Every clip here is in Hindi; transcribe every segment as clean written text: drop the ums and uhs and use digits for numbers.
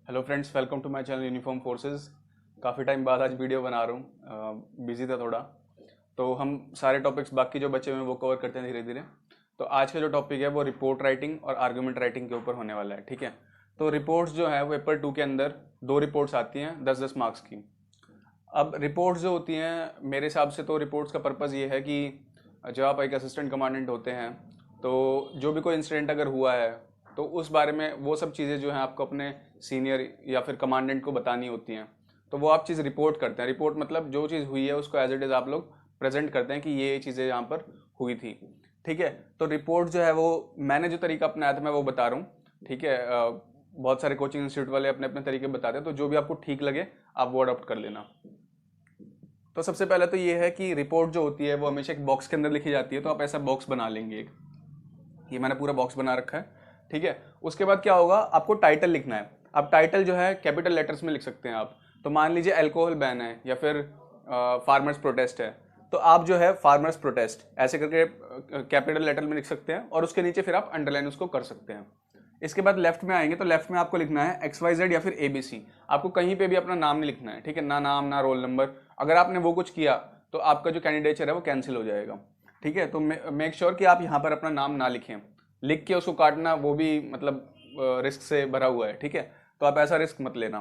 Hello friends, welcome to my channel uniform forces. काफ़ी टाइम बाद आज वीडियो बना रहा हूँ, बिजी था थोड़ा। तो हम सारे टॉपिक्स बाकी जो बचे हुए हैं वो कवर करते हैं धीरे धीरे। तो आज का जो टॉपिक है वो रिपोर्ट राइटिंग और आर्गूमेंट राइटिंग के ऊपर होने वाला है। ठीक है, तो रिपोर्ट्स जो है वो पेपर 2 के अंदर दो रिपोर्ट्स आती हैं 10-10 मार्क्स की। अब रिपोर्ट्स जो होती हैं मेरे हिसाब से तो रिपोर्ट्स का पर्पज़ ये है कि जब आप एक असिस्टेंट कमांडेंट होते हैं तो जो भी कोई इंसिडेंट अगर हुआ है तो उस बारे में वो सब चीज़ें जो हैं आपको अपने सीनियर या फिर कमांडेंट को बतानी होती हैं। तो वो आप चीज़ रिपोर्ट करते हैं। रिपोर्ट मतलब जो चीज़ हुई है उसको एज इट इज़ आप लोग प्रेजेंट करते हैं कि ये चीज़ें यहाँ पर हुई थी। ठीक है, तो रिपोर्ट जो है वो मैंने जो तरीका अपनाया था मैं वो बता रहा हूँ। ठीक है, बहुत सारे कोचिंग इंस्टीट्यूट वाले अपने अपने तरीके बताते हैं, तो जो भी आपको ठीक लगे आप वो अडॉप्ट कर लेना। तो सबसे पहले तो ये है कि रिपोर्ट जो होती है वो हमेशा एक बॉक्स के अंदर लिखी जाती है। तो आप ऐसा बॉक्स बना लेंगे एक, ये मैंने पूरा बॉक्स बना रखा है। ठीक है, उसके बाद क्या होगा, आपको टाइटल लिखना है। अब टाइटल जो है कैपिटल लेटर्स में लिख सकते हैं आप। तो मान लीजिए अल्कोहल बैन है या फिर फार्मर्स प्रोटेस्ट है, तो आप जो है फार्मर्स प्रोटेस्ट ऐसे करके कैपिटल लेटर में लिख सकते हैं और उसके नीचे फिर आप अंडरलाइन उसको कर सकते हैं। इसके बाद लेफ्ट में आएंगे तो लेफ्ट में आपको लिखना है XYZ या फिर ABC। आपको कहीं पे भी अपना नाम नहीं लिखना है। ठीक है, ना नाम ना रोल नंबर। अगर आपने वो कुछ किया तो आपका जो कैंडिडेचर है वो कैंसिल हो जाएगा। ठीक है, तो मेक श्योर कि आप यहाँ पर अपना नाम ना लिखें। लिख के उसको काटना वो भी मतलब रिस्क से भरा हुआ है। ठीक है, तो आप ऐसा रिस्क मत लेना।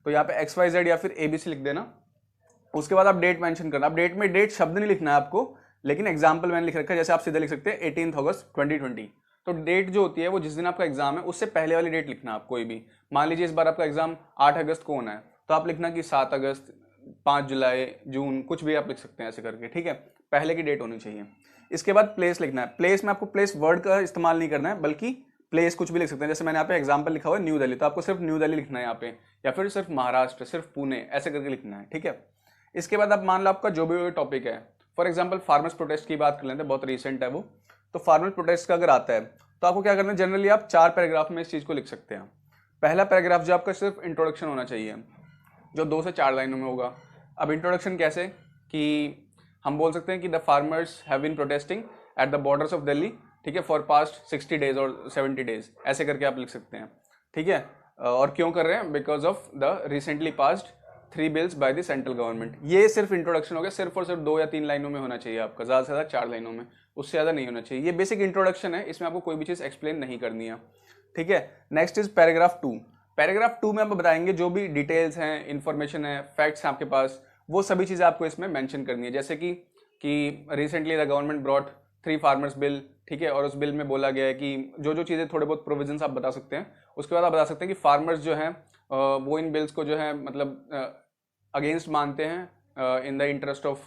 तो यहाँ पे XYZ या फिर ABC लिख देना। उसके बाद आप डेट मेंशन करना। अब डेट में डेट शब्द नहीं लिखना है आपको, लेकिन एग्जाम्पल मैंने लिख रखा है, जैसे आप सीधे लिख सकते हैं 18 अगस्त 2020। तो डेट जो होती है वो जिस दिन आपका एग्जाम है उससे पहले वाली डेट लिखना है आप कोई भी। मान लीजिए इस बार आपका एग्जाम 8 अगस्त को होना है, तो आप लिखना कि 7 अगस्त, 5 जुलाई, जून, कुछ भी आप लिख सकते हैं ऐसे करके। ठीक है, पहले की डेट होनी चाहिए। इसके बाद प्लेस लिखना है। प्लेस में आपको प्लेस वर्ड का इस्तेमाल नहीं करना है, बल्कि प्लेस कुछ भी लिख सकते हैं। जैसे मैंने यहाँ पे एग्जाम्पल लिखा हुआ है न्यू दिल्ली, तो आपको सिर्फ न्यू दिल्ली लिखना है यहाँ पे, या फिर सिर्फ महाराष्ट्र, सिर्फ पुणे, ऐसे करके लिखना है। ठीक है, इसके बाद आप मान लो आपका जो भी टॉपिक है, फॉर एग्जांपल फार्मर्स प्रोटेस्ट की बात कर लेते हैं, बहुत रिसेंट है वो। तो फार्मर्स प्रोटेस्ट का अगर आता है तो आपको क्या करना है, जनरली आप 4 पैराग्राफ में इस चीज़ को लिख सकते हैं। पहला पैराग्राफ जो आपका सिर्फ इंट्रोडक्शन होना चाहिए, जो 2 से 4 लाइनों में होगा। अब इंट्रोडक्शन कैसे कि हम बोल सकते हैं कि the farmers have been protesting at the borders of Delhi, ठीक है, फॉर पास्ट 60 डेज और 70 डेज, ऐसे करके आप लिख सकते हैं। ठीक है, और क्यों कर रहे हैं, because of the recently passed 3 bills by the central government. ये सिर्फ इंट्रोडक्शन हो गया, सिर्फ और सिर्फ 2 या 3 लाइनों में होना चाहिए आपका, ज़्यादा से ज़्यादा 4 लाइनों में, उससे ज़्यादा नहीं होना चाहिए। ये बेसिक इंट्रोडक्शन है, इसमें आपको कोई भी चीज़ एक्सप्लेन नहीं करनी है। ठीक है, नेक्स्ट इज पैराग्राफ 2। पैराग्राफ 2 में आप बताएंगे जो भी डिटेल्स हैं, इंफॉर्मेशन है, फैक्ट्स हैं आपके पास, वो सभी चीज़ें आपको इसमें मेंशन करनी है। जैसे कि recently the government brought 3 farmers bill. ठीक है, और उस बिल में बोला गया है कि जो जो चीज़ें थोड़े बहुत प्रोविजंस आप बता सकते हैं। उसके बाद आप बता सकते हैं कि फार्मर्स जो हैं वो इन बिल्स को जो है मतलब अगेंस्ट मानते हैं in the interest of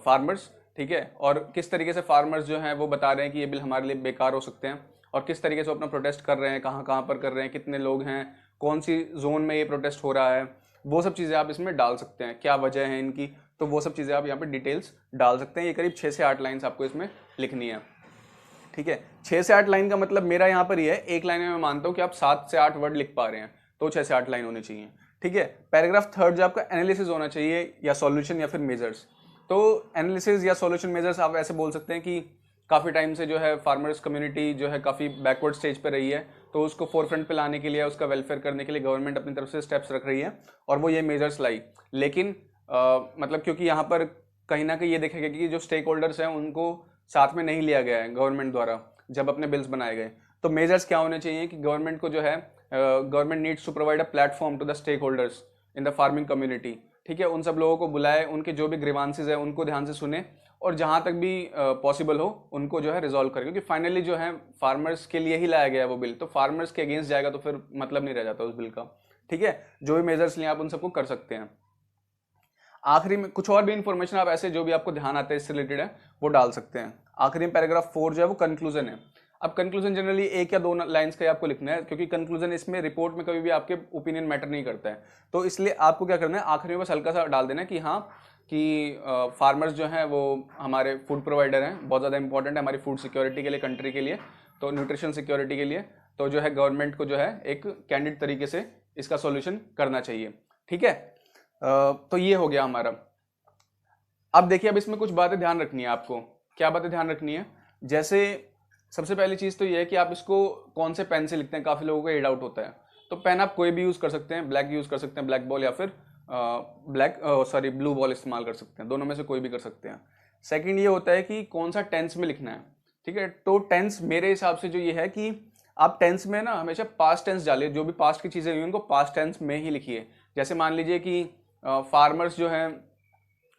farmers. ठीक है, और किस तरीके से फार्मर्स जो हैं वो बता रहे हैं कि ये बिल हमारे लिए बेकार हो सकते हैं, और किस तरीके से वो अपना प्रोटेस्ट कर रहे हैं, कहाँ कहाँ पर कर रहे हैं, कितने लोग हैं, कौन सी जोन में ये प्रोटेस्ट हो रहा है, वो सब चीज़ें आप इसमें डाल सकते हैं, क्या वजह है इनकी। तो वो सब चीज़ें आप यहाँ पे डिटेल्स डाल सकते हैं। ये करीब 6 से 8 लाइन्स आपको इसमें लिखनी है। ठीक है, 6 से 8 लाइन का मतलब मेरा यहाँ पर ये है, एक लाइन में मैं मानता हूँ कि आप 7 से 8 वर्ड लिख पा रहे हैं, तो 6 से 8 लाइन होनी चाहिए। ठीक है, पैराग्राफ 3 जो आपका एनालिसिस होना चाहिए, या सॉल्यूशन या फिर मेजर्स। तो एनालिसिस या सॉल्यूशन मेजर्स आप ऐसे बोल सकते हैं कि काफ़ी टाइम से जो है फार्मर्स कम्युनिटी जो है काफ़ी बैकवर्ड स्टेज पर रही है, तो उसको फोरफ्रंट पे लाने के लिए, उसका वेलफेयर करने के लिए गवर्नमेंट अपनी तरफ से स्टेप्स रख रही है, और वो ये मेजर्स लाई। लेकिन मतलब क्योंकि यहाँ पर कहीं ना कहीं ये देखेगा कि जो स्टेक होल्डर्स हैं उनको साथ में नहीं लिया गया है गवर्नमेंट द्वारा जब अपने बिल्स बनाए गए। तो मेजर्स क्या होने चाहिए कि गवर्नमेंट को जो है, government needs to provide a platform to the stakeholders in the farming community. ठीक है, उन सब लोगों को बुलाए, उनके जो भी ग्रीवांसेस है उनको ध्यान से सुने, और जहाँ तक भी पॉसिबल हो उनको जो है रिजॉल्व करें, क्योंकि फाइनली जो है फार्मर्स के लिए ही लाया गया है वो बिल, तो फार्मर्स के अगेंस्ट जाएगा तो फिर मतलब नहीं रह जाता उस बिल का। ठीक है, जो भी मेजर्स लिए आप उन सबको कर सकते हैं। आखिरी में कुछ और भी इंफॉर्मेशन आप ऐसे जो भी आपको ध्यान आता है इससे रिलेटेड है वो डाल सकते हैं। आखिरी में पैराग्राफ 4 जो है वो कंक्लूजन है। अब कंक्लूजन जनरली 1 या 2 लाइंस का ही आपको लिखना है, क्योंकि कंक्लूजन इसमें रिपोर्ट में कभी भी आपके ओपिनियन मैटर नहीं करता है। तो इसलिए आपको क्या करना है, आखिरी में बस हल्का सा डाल देना है कि हाँ, कि फार्मर्स जो हैं वो हमारे फूड प्रोवाइडर हैं, बहुत ज़्यादा इंपॉर्टेंट है हमारी फूड सिक्योरिटी के लिए, कंट्री के लिए, तो न्यूट्रिशन सिक्योरिटी के लिए। तो जो है गवर्नमेंट को जो है एक कैंडिड तरीके से इसका सॉल्यूशन करना चाहिए। ठीक है, तो ये हो गया हमारा। अब देखिए, अब इसमें कुछ बातें ध्यान रखनी है आपको। क्या बातें ध्यान रखनी है, जैसे सबसे पहली चीज़ तो ये है कि आप इसको कौन से पेन से लिखते हैं, काफ़ी लोगों को ये डाउट होता है। तो पेन आप कोई भी यूज़ कर सकते हैं, ब्लैक यूज़ कर सकते हैं, ब्लैक बॉल, या फिर ब्लू बॉल इस्तेमाल कर सकते हैं, दोनों में से कोई भी कर सकते हैं। सेकंड ये होता है कि कौन सा टेंस में लिखना है, ठीक है। तो टेंस मेरे हिसाब से जो ये है कि आप टेंस में ना हमेशा पास्ट टेंस डालिए, जो भी पास्ट की चीज़ें हुई उनको पास्ट टेंस में ही लिखिए। जैसे मान लीजिए कि फार्मर्स जो हैं,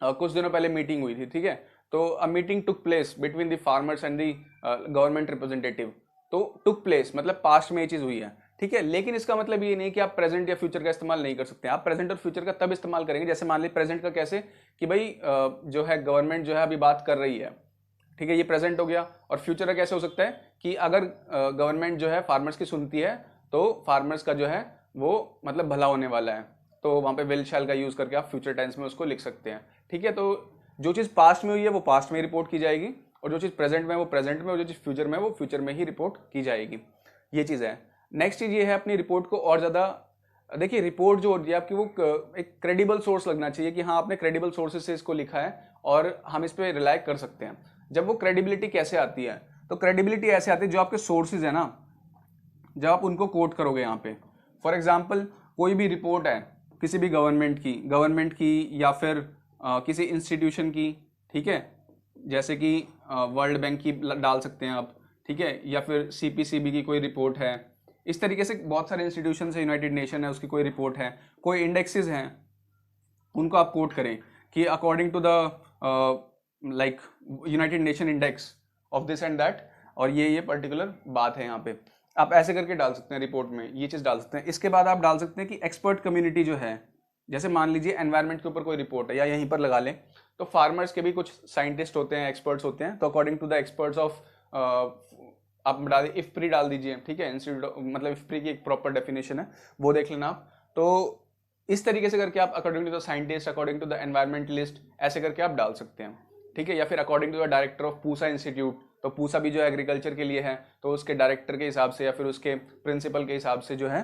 कुछ दिनों पहले मीटिंग हुई थी, ठीक है, तो a meeting took place between the farmers and the government representative. तो टुक प्लेस मतलब पास्ट में ये चीज़ हुई है, ठीक है। लेकिन इसका मतलब ये नहीं कि आप प्रेजेंट या फ्यूचर का इस्तेमाल नहीं कर सकते। आप प्रेजेंट और फ्यूचर का तब इस्तेमाल करेंगे, जैसे मान लीजिए प्रेजेंट का कैसे कि भाई जो है गवर्नमेंट जो है अभी बात कर रही है, ठीक है, ये प्रेजेंट हो गया। और फ्यूचर का कैसे हो सकता है कि अगर गवर्नमेंट जो है फार्मर्स की सुनती है तो फार्मर्स का जो है वो मतलब भला होने वाला है, तो वहाँ पे विल शैल का यूज़ करके आप फ्यूचर टेंस में उसको लिख सकते हैं, ठीक है। तो जो चीज़ पास्ट में हुई है वो पास्ट में ही रिपोर्ट की जाएगी, और जो चीज़ प्रेजेंट में है वो प्रेजेंट में, और जो चीज़ फ्यूचर में है वो फ्यूचर में ही रिपोर्ट की जाएगी। ये चीज़ है। नेक्स्ट चीज़ ये है अपनी रिपोर्ट को और ज़्यादा, देखिए रिपोर्ट जो होती है आपकी वो एक क्रेडिबल सोर्स लगना चाहिए कि हाँ आपने क्रेडिबल सोर्सेज से इसको लिखा है और हम इस पर रिलाई कर सकते हैं। जब वो क्रेडिबिलिटी कैसे आती है, तो क्रेडिबिलिटी ऐसे आती है जो आपके सोर्सेज है ना, जब आप उनको कोट करोगे यहाँ पे, फॉर एग्जाम्पल कोई भी रिपोर्ट है किसी भी गवर्नमेंट की या फिर किसी इंस्टीट्यूशन की, ठीक है, जैसे कि वर्ल्ड बैंक की डाल सकते हैं आप, ठीक है, या फिर सीपीसीबी की कोई रिपोर्ट है। इस तरीके से बहुत सारे इंस्टीट्यूशन है, यूनाइटेड नेशन है उसकी कोई रिपोर्ट है, कोई इंडेक्सेस हैं, उनको आप कोट करें कि according to the like United Nation index of this and that, और ये पर्टिकुलर बात है यहाँ पे, आप ऐसे करके डाल सकते हैं रिपोर्ट में, ये चीज़ डाल सकते हैं। इसके बाद आप डाल सकते हैं कि एक्सपर्ट कम्युनिटी जो है, जैसे मान लीजिए एनवायरनमेंट के ऊपर कोई रिपोर्ट है, या यहीं पर लगा लें तो फार्मर्स के भी कुछ साइंटिस्ट होते हैं, एक्सपर्ट्स होते हैं, तो according to the experts of आप डाल इफ्प्री डाल दीजिए, ठीक है, इंस्टीट्यूट मतलब इफ्प्री की एक प्रॉपर डेफिनेशन है, वो देख लेना आप। तो इस तरीके से करके आप according to the scientist, according to the environmentalist, ऐसे करके आप डाल सकते हैं, ठीक है। या फिर according to the director of Pusa institute, तो पूसा भी जो एग्रीकल्चर के लिए है, तो उसके डायरेक्टर के हिसाब से या फिर उसके प्रिंसिपल के हिसाब से जो है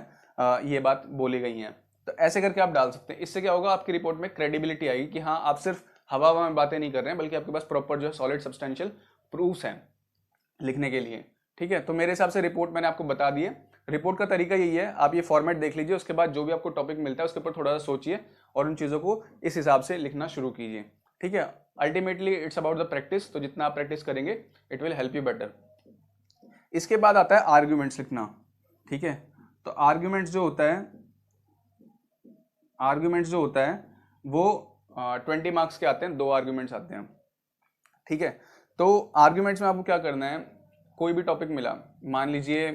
ये बात बोली गई है। तो ऐसे करके आप डाल सकते हैं। इससे क्या होगा, आपकी रिपोर्ट में क्रेडिबिलिटी आएगी कि हाँ आप सिर्फ हवा हवा में बातें नहीं कर रहे हैं, बल्कि आपके पास प्रॉपर जो है सॉलिड सब्सटेंशियल प्रूफ्स हैं लिखने के लिए, ठीक है। तो मेरे हिसाब से रिपोर्ट मैंने आपको बता दी है। रिपोर्ट का तरीका यही है, आप ये फॉर्मेट देख लीजिए, उसके बाद जो भी आपको टॉपिक मिलता है उसके ऊपर थोड़ा सा सोचिए और उन चीज़ों को इस हिसाब से लिखना शुरू कीजिए, ठीक है। Ultimately it's about the practice, तो जितना आप प्रैक्टिस करेंगे it will help you better. इसके बाद आता है आर्ग्यूमेंट्स लिखना, ठीक है। तो आर्ग्यूमेंट्स जो होता है वो 20 मार्क्स के आते हैं, 2 आर्ग्यूमेंट्स आते हैं, ठीक है। तो आर्ग्यूमेंट्स में आपको क्या करना है, कोई भी टॉपिक मिला, मान लीजिए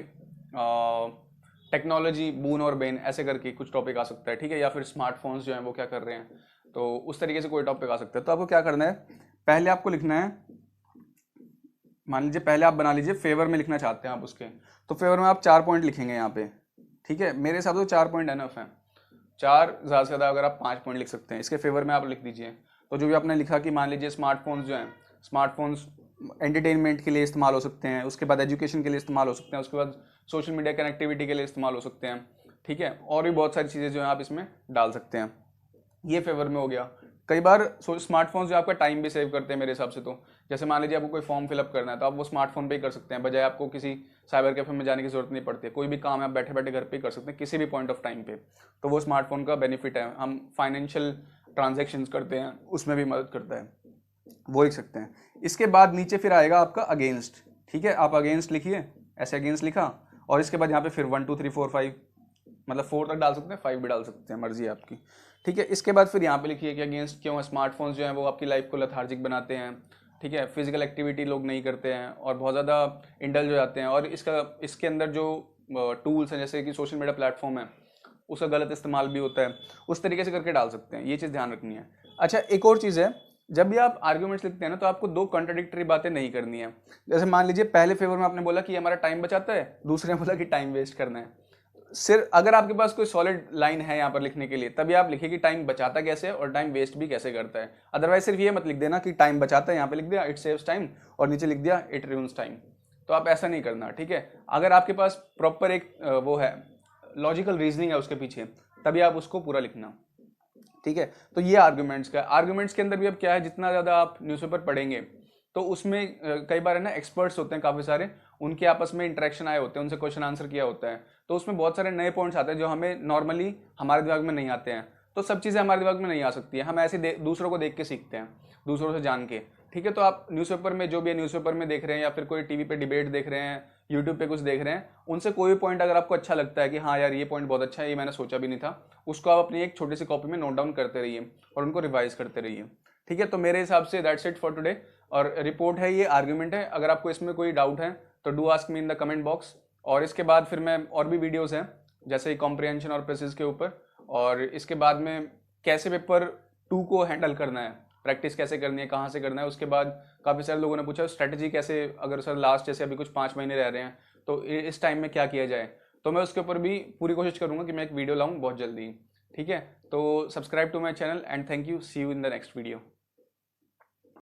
टेक्नोलॉजी बून और बेन, ऐसे करके कुछ टॉपिक आ सकता है, ठीक है, या फिर स्मार्टफोन्स जो हैं वो क्या कर रहे हैं, तो उस तरीके से कोई टॉपिक आ सकता है। तो आपको क्या करना है, पहले आपको लिखना है, मान लीजिए पहले आप बना लीजिए फेवर में लिखना चाहते हैं आप उसके, तो फेवर में आप 4 पॉइंट लिखेंगे यहाँ पे, ठीक है। मेरे हिसाब से 4 पॉइंट एनफ है, 4 ज़्यादा से ज़्यादा अगर आप 5 पॉइंट लिख सकते हैं इसके फेवर में आप लिख दीजिए। तो जो भी आपने लिखा कि मान लीजिए स्मार्टफोन्स जो हैं, स्मार्टफोन्स एंटरटेनमेंट के लिए इस्तेमाल हो सकते हैं, उसके बाद एजुकेशन के लिए इस्तेमाल हो सकते हैं, उसके बाद सोशल मीडिया कनेक्टिविटी के लिए इस्तेमाल हो सकते हैं, ठीक है, और भी बहुत सारी चीज़ें जो हैं आप इसमें डाल सकते हैं। ये फेवर में हो गया। कई बार स्मार्टफोन्स जो आपका टाइम भी सेव करते हैं मेरे हिसाब से, तो जैसे मान लीजिए आपको कोई फॉर्म फिलअप करना है तो आप वो स्मार्टफोन पे ही कर सकते हैं, बजाय आपको किसी साइबर कैफे में जाने की जरूरत नहीं पड़ती है। कोई भी काम है आप बैठे बैठे घर पे ही कर सकते हैं किसी भी पॉइंट ऑफ टाइम पे, तो वो स्मार्टफोन का बेनिफिट है। हम फाइनेंशियल ट्रांजेक्शन्स करते हैं उसमें भी मदद करता है, वो लिख सकते हैं। इसके बाद नीचे फिर आएगा आपका अगेंस्ट, ठीक है, आप अगेंस्ट लिखिए, ऐसे अगेंस्ट लिखा, और इसके बाद यहाँ पे फिर 1 2 3 4 5, मतलब 4 तक डाल सकते हैं, 5 भी डाल सकते हैं, मर्जी है आपकी, ठीक है। इसके बाद फिर यहाँ पे लिखिए कि अगेंस्ट क्यों है, स्मार्टफोन्स जो हैं वो आपकी लाइफ को लेथार्जिक बनाते हैं, ठीक है, फिजिकल एक्टिविटी लोग नहीं करते हैं और बहुत ज़्यादा इंडल्ज हो जाते हैं, और इसके अंदर जो टूल्स हैं जैसे कि सोशल मीडिया प्लेटफॉर्म है उसका गलत इस्तेमाल भी होता है, उस तरीके से करके डाल सकते हैं, ये चीज़ ध्यान रखनी है। अच्छा, एक और चीज़ है, जब भी आप आर्ग्यूमेंट्स लिखते हैं ना तो आपको 2 कॉन्ट्राडिक्टरी बातें नहीं करनी है। जैसे मान लीजिए पहले फेवर में आपने बोला कि हमारा टाइम बचाता है, दूसरे में बोला कि टाइम वेस्ट करना है। सिर्फ अगर आपके पास कोई सॉलिड लाइन है यहाँ पर लिखने के लिए, तभी आप लिखिए कि टाइम बचाता कैसे है और टाइम वेस्ट भी कैसे करता है। अदरवाइज सिर्फ ये मत लिख देना कि टाइम बचाता है, यहाँ पे लिख दिया इट सेव्स टाइम और नीचे लिख दिया इट रूइंस टाइम, तो आप ऐसा नहीं करना, ठीक है। अगर आपके पास प्रॉपर एक वो है लॉजिकल रीजनिंग है उसके पीछे, तभी आप उसको पूरा लिखना, ठीक है। तो ये आर्ग्यूमेंट्स का, आर्ग्यूमेंट्स के अंदर भी अब क्या है, जितना ज़्यादा आप न्यूज़पेपर पढ़ेंगे तो उसमें कई बार है ना एक्सपर्ट्स होते हैं काफ़ी सारे, उनके आपस में इंटरेक्शन आए होते हैं, उनसे क्वेश्चन आंसर किया होता है, तो उसमें बहुत सारे नए पॉइंट्स आते हैं जो हमें नॉर्मली हमारे दिमाग में नहीं आते हैं। तो सब चीज़ें हमारे दिमाग में नहीं आ सकती है, हम ऐसे दूसरों को देख के सीखते हैं, दूसरों से जान के। ठीक है, तो आप न्यूज़पेपर में जो भी है न्यूज़पेपर में देख रहे हैं या फिर कोई टीवी पे डिबेट देख रहे हैं, यूट्यूब पे कुछ देख रहे हैं, उनसे कोई भी पॉइंट अगर आपको अच्छा लगता है कि हाँ यार ये पॉइंट बहुत अच्छा है, ये मैंने सोचा भी नहीं था, उसको आप अपनी एक छोटी सी कॉपी में नोट डाउन करते रहिए और उनको रिवाइज करते रहिए। ठीक है, तो मेरे हिसाब से दैट्स इट फॉर टुडे। और रिपोर्ट है, ये आर्ग्यूमेंट है, अगर आपको इसमें कोई डाउट है तो do ask me in the comment box. और इसके बाद फिर मैं और भी वीडियोज़ हैं जैसे कॉम्प्रिहेंशन और प्रेसिस के ऊपर, और इसके बाद में कैसे पेपर 2 को हैंडल करना है, प्रैक्टिस कैसे करनी है, कहाँ से करना है। उसके बाद काफ़ी सारे लोगों ने पूछा स्ट्रैटेजी कैसे, अगर सर लास्ट जैसे अभी कुछ 5 महीने रह रहे हैं तो इस टाइम में क्या किया जाए, तो मैं उसके ऊपर भी पूरी कोशिश करूँगा कि मैं एक वीडियो लाऊँ बहुत जल्दी। ठीक है, तो subscribe to my channel and thank you, see you in the next video.